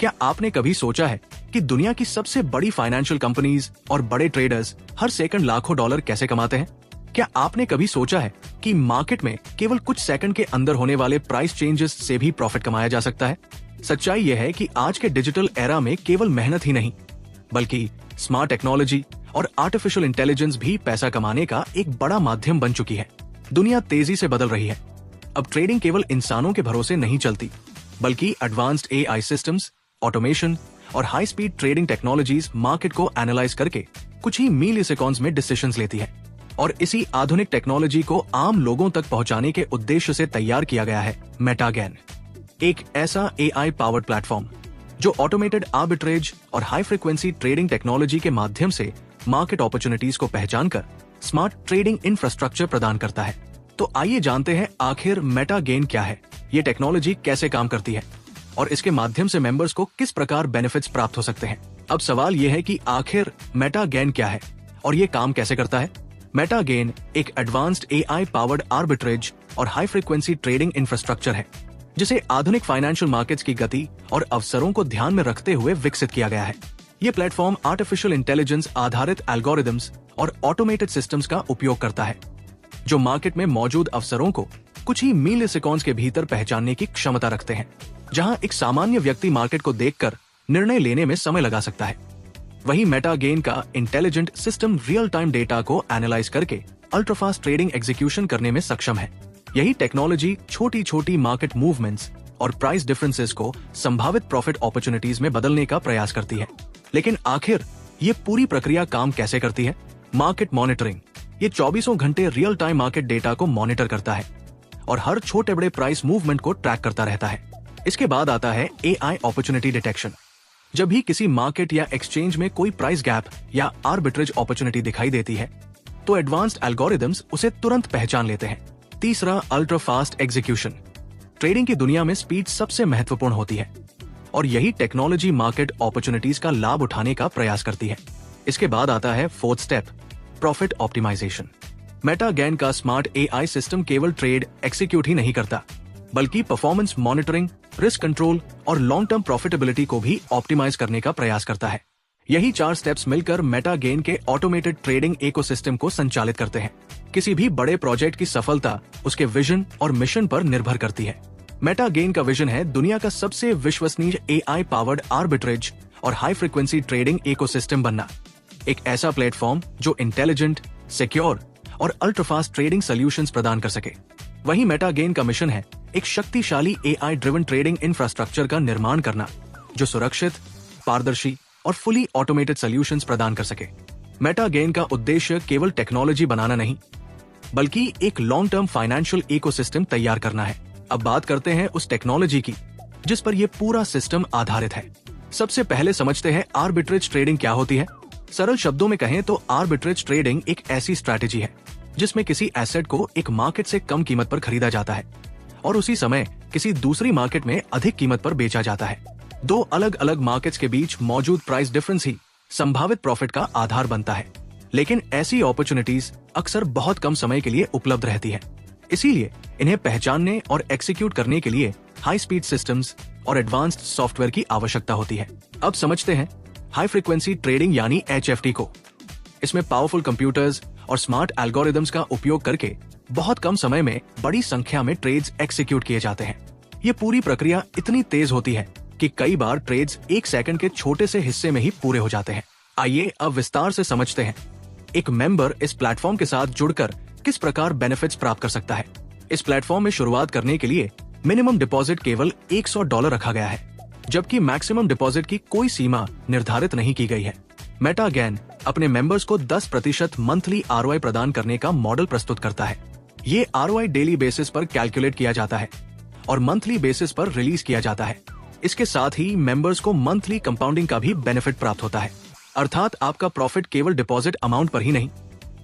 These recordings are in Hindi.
क्या आपने कभी सोचा है कि दुनिया की सबसे बड़ी फाइनेंशियल कंपनीज और बड़े ट्रेडर्स हर सेकंड लाखों डॉलर कैसे कमाते हैं? क्या आपने कभी सोचा है कि मार्केट में केवल कुछ सेकंड के अंदर होने वाले प्राइस चेंजेस से भी प्रॉफिट कमाया जा सकता है? सच्चाई यह है कि आज के डिजिटल एरा में केवल मेहनत ही नहीं, बल्कि स्मार्ट टेक्नोलॉजी और आर्टिफिशियल इंटेलिजेंस भी पैसा कमाने का एक बड़ा माध्यम बन चुकी है। दुनिया तेजी से बदल रही है। अब ट्रेडिंग केवल इंसानों के भरोसे नहीं चलती, बल्कि एडवांस्ड एआई सिस्टम्स, ऑटोमेशन और high speed trading technologies market को एनालाइज करके कुछ ही मिलीसेकंड्स में डिसीजंस लेती है। और इसी आधुनिक टेक्नोलॉजी को आम लोगों तक पहुंचाने के उद्देश्य से तैयार किया गया है मेटागेन, एक ऐसा एआई पावर्ड प्लेटफॉर्म जो ऑटोमेटेड आर्बिट्रेज और हाई फ्रीक्वेंसी ट्रेडिंग टेक्नोलॉजी के माध्यम से मार्केट अपॉर्चुनिटीज को पहचान कर स्मार्ट ट्रेडिंग इंफ्रास्ट्रक्चर प्रदान करता है। तो आइए जानते हैं आखिर मेटागेन क्या है, ये टेक्नोलॉजी कैसे काम करती है और इसके माध्यम से मेंबर्स को किस प्रकार बेनिफिट्स प्राप्त हो सकते हैं। अब सवाल यह है कि आखिर मेटागेन क्या है और ये काम कैसे करता है। मेटागेन एक एडवांस्ड एआई पावर्ड आर्बिट्रेज और हाई फ्रीक्वेंसी ट्रेडिंग इंफ्रास्ट्रक्चर है, जिसे आधुनिक फाइनेंशियल मार्केट्स की गति और अवसरों को ध्यान में रखते हुए विकसित किया गया है। ये प्लेटफॉर्म आर्टिफिशियल इंटेलिजेंस आधारित एल्गोरिदम्स और ऑटोमेटेड सिस्टम्स का उपयोग करता है, जो मार्केट में मौजूद अवसरों को कुछ ही मिलीसेकंड्स के भीतर पहचानने की क्षमता रखते हैं, जहां एक सामान्य व्यक्ति मार्केट को देखकर निर्णय लेने में समय लगा सकता है। वहीं मेटागेन का intelligent system real time data को एनालाइज करके अल्ट्राफास्ट ट्रेडिंग एग्जीक्यूशन करने में सक्षम है। यही टेक्नोलॉजी छोटी छोटी मार्केट मूवमेंट्स और प्राइस डिफरेंसेस को संभावित प्रॉफिट अपॉर्चुनिटीज में बदलने का प्रयास करती है। लेकिन आखिर ये पूरी प्रक्रिया काम कैसे करती है? मार्केट मॉनिटरिंग, ये 24 घंटे रियल टाइम मार्केट डेटा को मॉनिटर करता है और हर छोटे बड़े प्राइस मूवमेंट को ट्रैक करता रहता है। इसके बाद आता है एआई अपॉर्चुनिटी डिटेक्शन। जब भी किसी मार्केट या एक्सचेंज में कोई प्राइस गैप या आर्बिट्रेज अपॉर्चुनिटी दिखाई देती है, तो एडवांस्ड एल्गोरिदम्स उसे तुरंत पहचान लेते हैं। तीसरा, अल्ट्रा फास्ट एग्जीक्यूशन। ट्रेडिंग की दुनिया में स्पीड सबसे महत्वपूर्ण होती है और यही टेक्नोलॉजी मार्केट अपॉर्चुनिटीज का लाभ उठाने का प्रयास करती है। इसके बाद आता है फोर्थ स्टेप, प्रॉफिट ऑप्टिमाइजेशन। मेटागेन का स्मार्ट एआई सिस्टम केवल ट्रेड एक्सिक्यूट ही नहीं करता, बल्कि परफॉर्मेंस मॉनिटरिंग, रिस्क कंट्रोल और लॉन्ग टर्म प्रॉफिटेबिलिटी को भी ऑप्टिमाइज करने का प्रयास करता है। यही 4 स्टेप्स मिलकर मेटागेन के ऑटोमेटेड ट्रेडिंग इकोसिस्टम को संचालित करते हैं। किसी भी बड़े प्रोजेक्ट की सफलता उसके विजन और मिशन पर निर्भर करती है। मेटागेन का विजन है दुनिया का सबसे विश्वसनीय एआई पावर्ड आर्बिट्रेज और हाई फ्रीक्वेंसी ट्रेडिंग इकोसिस्टम बनना, एक ऐसा प्लेटफॉर्म जो इंटेलिजेंट, सिक्योर और अल्ट्राफास्ट ट्रेडिंग सॉल्यूशंस प्रदान कर सके। वहीं मेटागेन का मिशन है एक शक्तिशाली एआई ड्रिवन ट्रेडिंग इंफ्रास्ट्रक्चर का निर्माण करना, जो सुरक्षित, पारदर्शी और फुली ऑटोमेटेड सॉल्यूशंस प्रदान कर सके। मेटागेन का उद्देश्य केवल टेक्नोलॉजी बनाना नहीं, बल्कि एक लॉन्ग टर्म फाइनेंशियल इकोसिस्टम तैयार करना है। अब बात करते हैं उस टेक्नोलॉजी की जिस पर यह पूरा सिस्टम आधारित है। सबसे पहले समझते हैं आर्बिट्रेज ट्रेडिंग क्या होती है। सरल शब्दों में कहें तो आर्बिट्रेज ट्रेडिंग एक ऐसी स्ट्रैटेजी है जिसमें किसी एसेट को एक मार्केट से कम कीमत पर खरीदा जाता है और उसी समय किसी दूसरी मार्केट में अधिक कीमत पर बेचा जाता है। दो अलग अलग मार्केट्स के बीच मौजूद प्राइस डिफरेंस ही संभावित प्रॉफिट का आधार बनता है। लेकिन ऐसी अपॉर्चुनिटीज अक्सर बहुत कम समय के लिए उपलब्ध रहती है, इसीलिए इन्हें पहचानने और एग्जीक्यूट करने के लिए हाई स्पीड सिस्टम्स और एडवांस्ड सॉफ्टवेयर की आवश्यकता होती है। अब समझते हैं हाई फ्रीक्वेंसी ट्रेडिंग यानी HFT को। इसमें पावरफुल कंप्यूटर्स और स्मार्ट एल्गोरिदम्स का उपयोग करके बहुत कम समय में बड़ी संख्या में ट्रेड्स एग्जीक्यूट किए जाते हैं। ये पूरी प्रक्रिया इतनी तेज होती है कि कई बार ट्रेड्स 1 सेकंड के छोटे से हिस्से में ही पूरे हो जाते हैं। आइए अब विस्तार से समझते हैं एक मेंबर इस प्लेटफॉर्म के साथ जुड़कर किस प्रकार बेनिफिट्स प्राप्त कर सकता है। इस प्लेटफॉर्म में शुरुआत करने के लिए मिनिमम डिपॉजिट केवल $100 रखा गया है, जबकि मैक्सिमम डिपॉजिट की कोई सीमा निर्धारित नहीं की गई है। मेटागेन अपने मेंबर्स को 10% मंथली ROI प्रदान करने का मॉडल प्रस्तुत करता है। ये ROI डेली बेसिस पर कैलकुलेट किया जाता है और मंथली बेसिस पर रिलीज किया जाता है। इसके साथ ही मेंबर्स को मंथली कंपाउंडिंग का भी बेनिफिट प्राप्त होता है, अर्थात आपका प्रॉफिट केवल डिपॉजिट अमाउंट पर ही नहीं,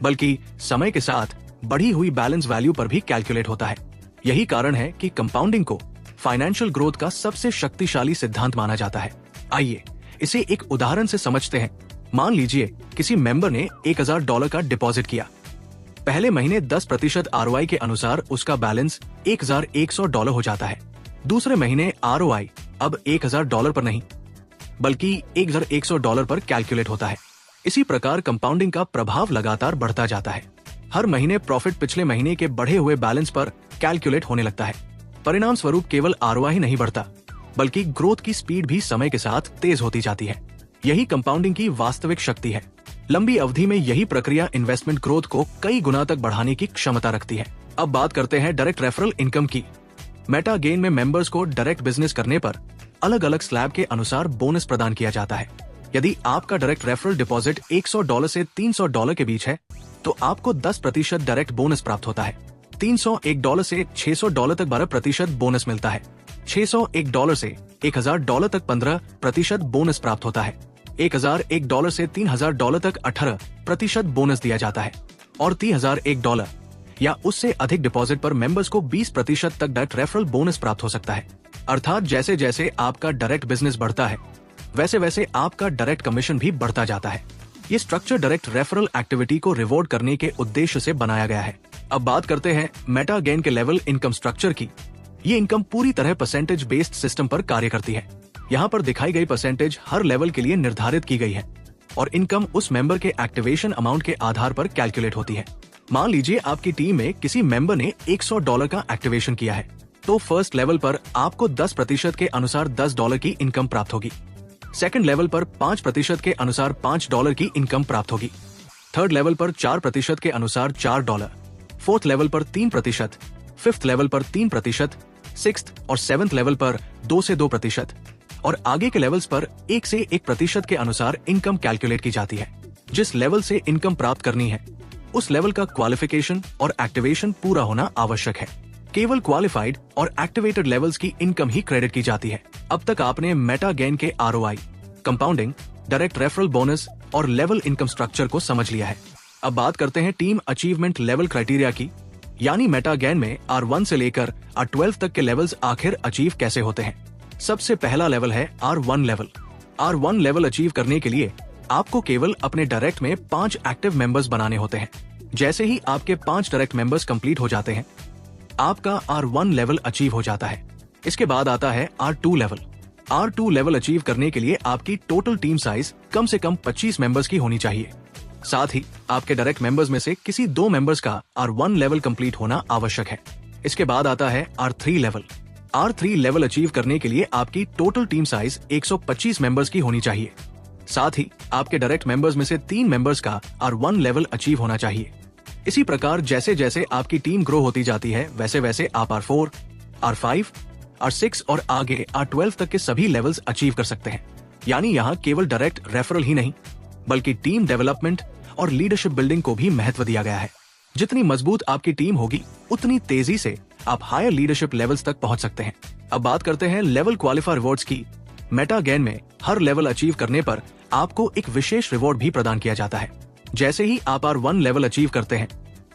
बल्कि समय के साथ बढ़ी हुई बैलेंस वैल्यू पर भी कैलकुलेट होता है। यही कारण है कि कंपाउंडिंग को फाइनेंशियल ग्रोथ का सबसे शक्तिशाली सिद्धांत माना जाता है। आइए इसे एक उदाहरण से समझते हैं। मान लीजिए किसी मेंबर ने $1000 का डिपॉजिट किया। पहले महीने 10% ROI के अनुसार उसका बैलेंस $1100 हो जाता है। दूसरे महीने ROI अब $1000 पर नहीं बल्कि $1100 पर कैलकुलेट होता है। इसी प्रकार कंपाउंडिंग का प्रभाव लगातार बढ़ता जाता है। हर महीने प्रॉफिट पिछले महीने के बढ़े हुए बैलेंस पर कैलकुलेट होने लगता है। परिणाम स्वरूप केवल आरओआई ही नहीं बढ़ता बल्कि ग्रोथ की स्पीड भी समय के साथ तेज होती जाती है। यही कंपाउंडिंग की वास्तविक शक्ति है। लंबी अवधि में यही प्रक्रिया इन्वेस्टमेंट ग्रोथ को कई गुना तक बढ़ाने की क्षमता रखती है। अब बात करते हैं डायरेक्ट रेफरल इनकम की। मेटा गेन में मेंबर्स को डायरेक्ट बिजनेस करने पर अलग अलग स्लैब के अनुसार बोनस प्रदान किया जाता है। यदि आपका डायरेक्ट रेफरल डिपॉजिट $100 से $300 के बीच है तो आपको 10% डायरेक्ट बोनस प्राप्त होता है। $301 से $600 तक 12% बोनस मिलता है। $601 से $1000 तक 15% बोनस प्राप्त होता है। $1001 से $3000 तक 18% बोनस दिया जाता है और $30,001 या उससे अधिक डिपॉजिट पर मेंबर्स को 20% तक डायरेक्ट रेफरल बोनस प्राप्त हो सकता है। अर्थात जैसे जैसे आपका डायरेक्ट बिजनेस बढ़ता है वैसे वैसे आपका डायरेक्ट कमीशन भी बढ़ता जाता है। ये स्ट्रक्चर डायरेक्ट रेफरल एक्टिविटी को रिवॉर्ड करने के उद्देश्य से बनाया गया है। अब बात करते हैं मेटा गेन के लेवल इनकम स्ट्रक्चर की। ये इनकम पूरी तरह परसेंटेज बेस्ड सिस्टम पर कार्य करती है। यहाँ पर दिखाई गई परसेंटेज हर लेवल के लिए निर्धारित की गई है और इनकम उस मेंबर के एक्टिवेशन अमाउंट के आधार पर कैलकुलेट होती है। मान लीजिए आपकी टीम में किसी मेंबर ने $100 का एक्टिवेशन किया है तो फर्स्ट लेवल पर आपको 10% के अनुसार $10 की इनकम प्राप्त होगी। सेकंड लेवल पर 5% के अनुसार $5 की इनकम प्राप्त होगी। थर्ड लेवल पर 4% के अनुसार $4, फोर्थ लेवल पर 3%, फिफ्थ लेवल पर 3%, सिक्स्थ और सेवेंथ लेवल पर 2 से 2% और आगे के लेवल्स पर 1 से 1% के अनुसार इनकम कैलकुलेट की जाती है। जिस लेवल से इनकम प्राप्त करनी है उस लेवल का क्वालिफिकेशन और एक्टिवेशन पूरा होना आवश्यक है। केवल क्वालिफाइड और एक्टिवेटेड लेवल्स की इनकम ही क्रेडिट की जाती है। अब तक आपने मेटा गेन के ROI, compounding, direct referral bonus और लेवल इनकम स्ट्रक्चर को समझ लिया है। अब बात करते हैं टीम अचीवमेंट लेवल क्राइटेरिया की, यानी मेटा गेन में R1 से लेकर R12 तक के लेवल्स आखिर अचीव कैसे होते हैं। सबसे पहला लेवल है R1 level. R1 level achieve करने के लिए आपको केवल अपने डायरेक्ट में 5 एक्टिव मेंबर्स बनाने होते हैं। जैसे ही आपके 5 डायरेक्ट मेंबर्स कंप्लीट हो जाते हैं आपका R1 लेवल अचीव हो जाता है। इसके बाद आता है R2 level. R2 level achieve करने के लिए आपकी टोटल टीम साइज कम से कम 25 मेंबर्स की होनी चाहिए। साथ ही आपके डायरेक्ट मेंबर्स में से किसी 2 मेंबर्स का R1 लेवल कंप्लीट होना आवश्यक है। इसके बाद आता है R3 level. R3 level achieve करने के लिए आपकी टोटल टीम साइज 125 मेंबर्स की होनी चाहिए। साथ ही आपके डायरेक्ट मेंबर्स में से 3 मेंबर्स का R1 लेवल अचीव होना चाहिए। इसी प्रकार जैसे जैसे आपकी टीम ग्रो होती जाती है वैसे वैसे आप R4, R5, R6 और आगे R12 तक के सभी लेवल्स अचीव कर सकते हैं। यानी यहाँ केवल डायरेक्ट रेफरल ही नहीं बल्कि टीम डेवलपमेंट और लीडरशिप बिल्डिंग को भी महत्व दिया गया है। जितनी मजबूत आपकी टीम होगी उतनी तेजी से आप हायर लीडरशिप लेवल्स तक पहुंच सकते हैं। अब बात करते हैं लेवल क्वालिफायर रिवॉर्ड्स की। मेटा गेन में हर लेवल अचीव करने पर आपको एक विशेष रिवॉर्ड भी प्रदान किया जाता है। जैसे ही आप R1 लेवल अचीव करते हैं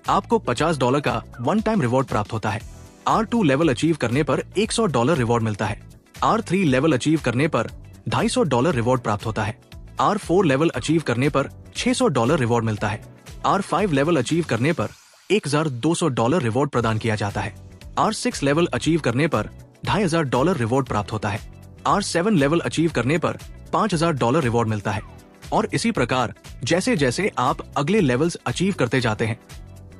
आपको $50 का वन टाइम रिवॉर्ड प्राप्त होता है। R2 लेवल अचीव करने पर $100 रिवॉर्ड मिलता है। R3 लेवल अचीव करने पर $250 रिवॉर्ड प्राप्त होता है। R4 लेवल अचीव करने पर $600 रिवॉर्ड मिलता है। R5 लेवल अचीव करने पर $1200 रिवॉर्ड प्रदान किया जाता है। R6 लेवल अचीव करने पर $2500 रिवॉर्ड प्राप्त होता है। R7 लेवल अचीव करने पर $5000 रिवॉर्ड मिलता है। और इसी प्रकार जैसे जैसे आप अगले लेवल्स अचीव करते जाते हैं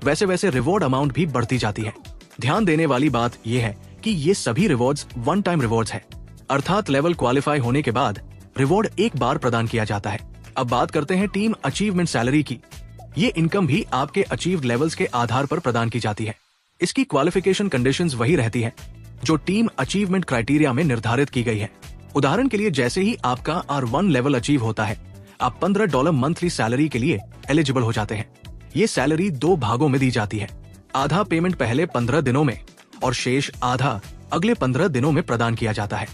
वैसे वैसे रिवॉर्ड अमाउंट भी बढ़ती जाती है। ध्यान देने वाली बात यह है कि ये सभी रिवॉर्ड्स वन टाइम रिवॉर्ड्स है, अर्थात लेवल क्वालिफाई होने के बाद रिवॉर्ड एक बार प्रदान किया जाता है। अब बात करते हैं टीम अचीवमेंट सैलरी की। ये इनकम भी आपके अचीव्ड लेवल्स के आधार पर प्रदान की जाती है। इसकी क्वालिफिकेशन कंडीशंस वही रहती है जो टीम अचीवमेंट क्राइटेरिया में निर्धारित की गई है। उदाहरण के लिए जैसे ही आपका R1 लेवल अचीव होता है आप $15 मंथली सैलरी के लिए एलिजिबल हो जाते हैं। ये सैलरी 2 भागों में दी जाती है। आधा पेमेंट पहले 15 दिनों में और शेष आधा अगले 15 दिनों में प्रदान किया जाता है।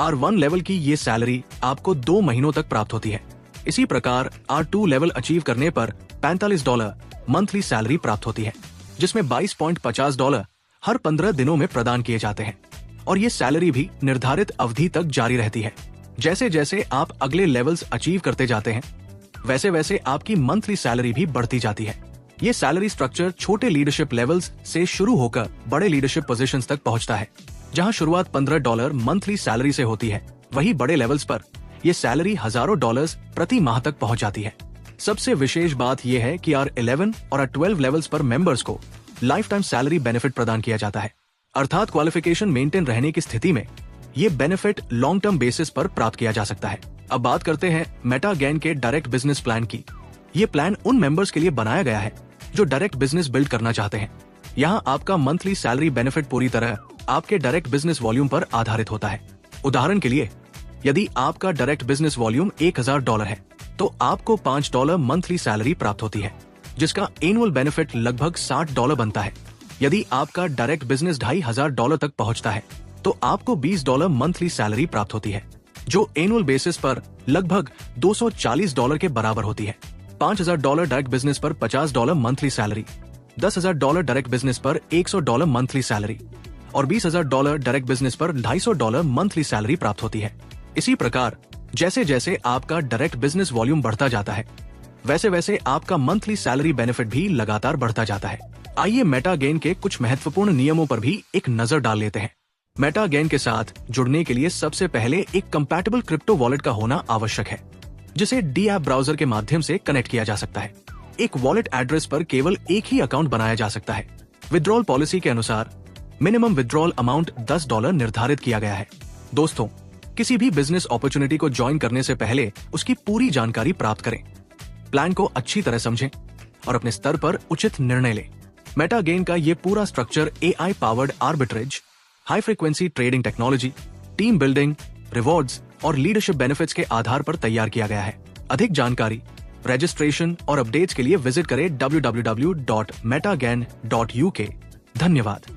R1 लेवल की ये सैलरी आपको 2 महीनों तक प्राप्त होती है। इसी प्रकार R2 लेवल अचीव करने पर $45 मंथली सैलरी प्राप्त होती है, जिसमें $22.50 हर 15 दिनों में प्रदान किए जाते हैं और ये सैलरी भी निर्धारित अवधि तक जारी रहती है। जैसे जैसे आप अगले लेवल्स अचीव करते जाते हैं वैसे वैसे आपकी मंथली सैलरी भी बढ़ती जाती है। ये सैलरी स्ट्रक्चर छोटे लीडरशिप लेवल्स से शुरू होकर बड़े लीडरशिप पोजीशंस तक पहुंचता है, जहां शुरुआत $15 मंथली सैलरी से होती है, वही बड़े लेवल्स पर ये सैलरी हजारों डॉलर्स प्रति माह तक पहुंच जाती है। सबसे विशेष बात यह है कि R11 और R12 लेवल्स पर मेंबर्स को लाइफ टाइम सैलरी बेनिफिट प्रदान किया जाता है, अर्थात क्वालिफिकेशन मेंटेन रहने की स्थिति में ये बेनिफिट लॉन्ग टर्म बेसिस पर प्राप्त किया जा सकता है। अब बात करते हैं मेटागेन के डायरेक्ट बिजनेस प्लान की। ये प्लान उन मेंबर्स के लिए बनाया गया है जो डायरेक्ट बिजनेस बिल्ड करना चाहते हैं। यहाँ आपका मंथली सैलरी बेनिफिट पूरी तरह आपके डायरेक्ट बिजनेस वॉल्यूम पर आधारित होता है। उदाहरण के लिए, यदि आपका डायरेक्ट बिजनेस वॉल्यूम $1000 है, तो आपको $5 मंथली सैलरी प्राप्त होती है, जिसका एनुअल बेनिफिट लगभग $60 बनता है। यदि आपका डायरेक्ट बिजनेस $2500 तक पहुंचता है, तो आपको $20 मंथली सैलरी प्राप्त होती है, जो एनुअल बेसिस पर लगभग $240 के बराबर होती है। $5000 डायरेक्ट बिजनेस पर $50 मंथली सैलरी, $10,000 डायरेक्ट बिजनेस पर $100 मंथली सैलरी और $20,000 डायरेक्ट बिजनेस पर $250 मंथली सैलरी प्राप्त होती है। इसी प्रकार जैसे जैसे आपका डायरेक्ट बिजनेस वॉल्यूम बढ़ता जाता है, वैसे वैसे आपका मंथली सैलरी बेनिफिट भी लगातार बढ़ता जाता है। आइए मेटागेन के कुछ महत्वपूर्ण नियमों पर भी एक नजर डाल लेते हैं। मेटागेन के साथ जुड़ने के लिए सबसे पहले एक कंपैटिबल क्रिप्टो वॉलेट का होना आवश्यक है, जिसे डी ऐप ब्राउजर के माध्यम से कनेक्ट किया जा सकता है। एक वॉलेट एड्रेस पर केवल एक ही अकाउंट बनाया जा सकता है। विड्रॉल पॉलिसी के अनुसार मिनिमम विड्रॉल अमाउंट $10 निर्धारित किया गया है। दोस्तों, किसी भी बिजनेस अपॉर्चुनिटी को ज्वाइन करने से पहले उसकी पूरी जानकारी प्राप्त करें, प्लान को अच्छी तरह समझें और अपने स्तर पर उचित निर्णय लें। मेटागेन का ये पूरा structure AI powered arbitrage, high frequency trading technology, team building, rewards और लीडरशिप बेनिफिट्स के आधार पर तैयार किया गया है। अधिक जानकारी, रजिस्ट्रेशन और अपडेट्स के लिए विजिट करें www.metagan.uk। धन्यवाद।